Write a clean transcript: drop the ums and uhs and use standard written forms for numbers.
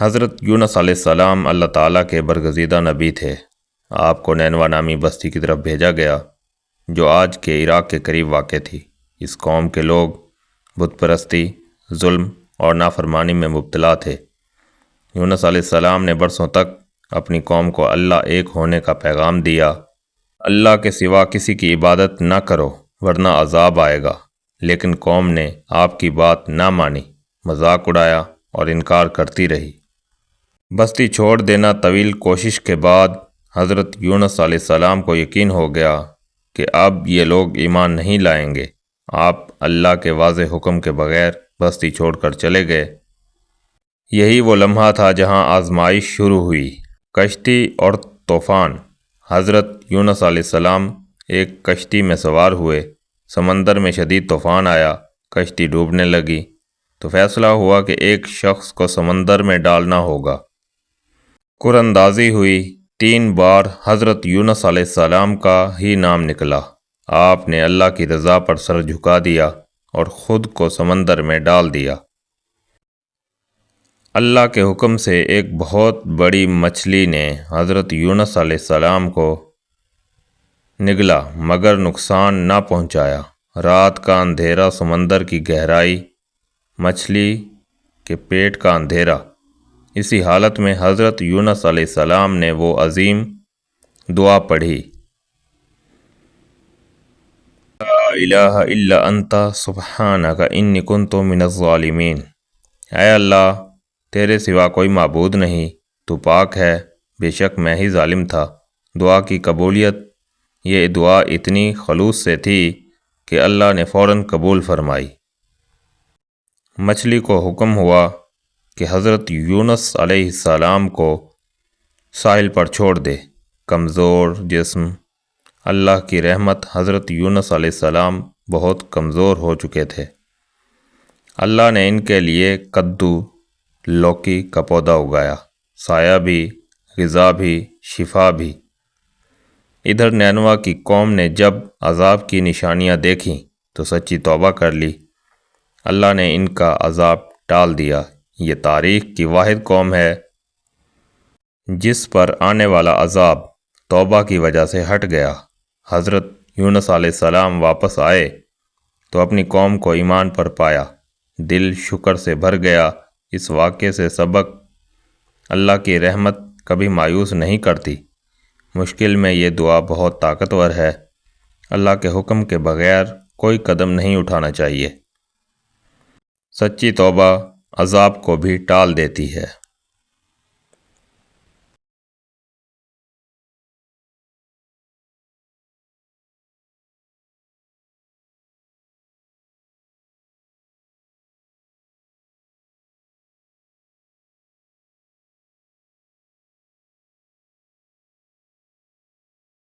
حضرت یونس علیہ السلام اللہ تعالیٰ کے برگزیدہ نبی تھے۔ آپ کو نینوا نامی بستی کی طرف بھیجا گیا جو آج کے عراق کے قریب واقع تھی۔ اس قوم کے لوگ بت پرستی، ظلم اور نافرمانی میں مبتلا تھے۔ یونس علیہ السلام نے برسوں تک اپنی قوم کو اللہ ایک ہونے کا پیغام دیا۔ اللہ کے سوا کسی کی عبادت نہ کرو ورنہ عذاب آئے گا، لیکن قوم نے آپ کی بات نہ مانی، مذاق اڑایا اور انکار کرتی رہی۔ بستی چھوڑ دینا طویل کوشش کے بعد حضرت یونس علیہ السلام کو یقین ہو گیا کہ اب یہ لوگ ایمان نہیں لائیں گے۔ آپ اللہ کے واضح حکم کے بغیر بستی چھوڑ کر چلے گئے۔ یہی وہ لمحہ تھا جہاں آزمائش شروع ہوئی، کشتی اور طوفان۔ حضرت یونس علیہ السلام ایک کشتی میں سوار ہوئے، سمندر میں شدید طوفان آیا، کشتی ڈوبنے لگی، تو فیصلہ ہوا کہ ایک شخص کو سمندر میں ڈالنا ہوگا۔ قراندازی ہوئی، 3 بار حضرت یونس علیہ السلام کا ہی نام نکلا۔ آپ نے اللہ کی رضا پر سر جھکا دیا اور خود کو سمندر میں ڈال دیا۔ اللہ کے حکم سے ایک بہت بڑی مچھلی نے حضرت یونس علیہ السلام کو نگلا مگر نقصان نہ پہنچایا۔ رات کا اندھیرا، سمندر کی گہرائی، مچھلی کے پیٹ کا اندھیرا، اسی حالت میں حضرت یونس علیہ السلام نے وہ عظیم دعا پڑھی، لا الہ الا انت سبحانک انی کنت من الظالمین۔ اے اللہ، تیرے سوا کوئی معبود نہیں، تو پاک ہے، بے شک میں ہی ظالم تھا۔ دعا کی قبولیت۔ یہ دعا اتنی خلوص سے تھی کہ اللہ نے فوراً قبول فرمائی۔ مچھلی کو حکم ہوا کہ حضرت یونس علیہ السلام کو ساحل پر چھوڑ دے۔ کمزور جسم، اللہ کی رحمت، حضرت یونس علیہ السلام بہت کمزور ہو چکے تھے۔ اللہ نے ان کے لیے کدو، لوکی کا پودا اگایا، سایہ بھی، غذا بھی، شفا بھی۔ ادھر نینوا کی قوم نے جب عذاب کی نشانیاں دیکھیں تو سچی توبہ کر لی۔ اللہ نے ان کا عذاب ٹال دیا۔ یہ تاریخ کی واحد قوم ہے جس پر آنے والا عذاب توبہ کی وجہ سے ہٹ گیا۔ حضرت یونس علیہ السلام واپس آئے تو اپنی قوم کو ایمان پر پایا، دل شکر سے بھر گیا۔ اس واقعے سے سبق: اللہ کی رحمت کبھی مایوس نہیں کرتی۔ مشکل میں یہ دعا بہت طاقتور ہے۔ اللہ کے حکم کے بغیر کوئی قدم نہیں اٹھانا چاہیے۔ سچی توبہ عذاب کو بھی ٹال دیتی ہے۔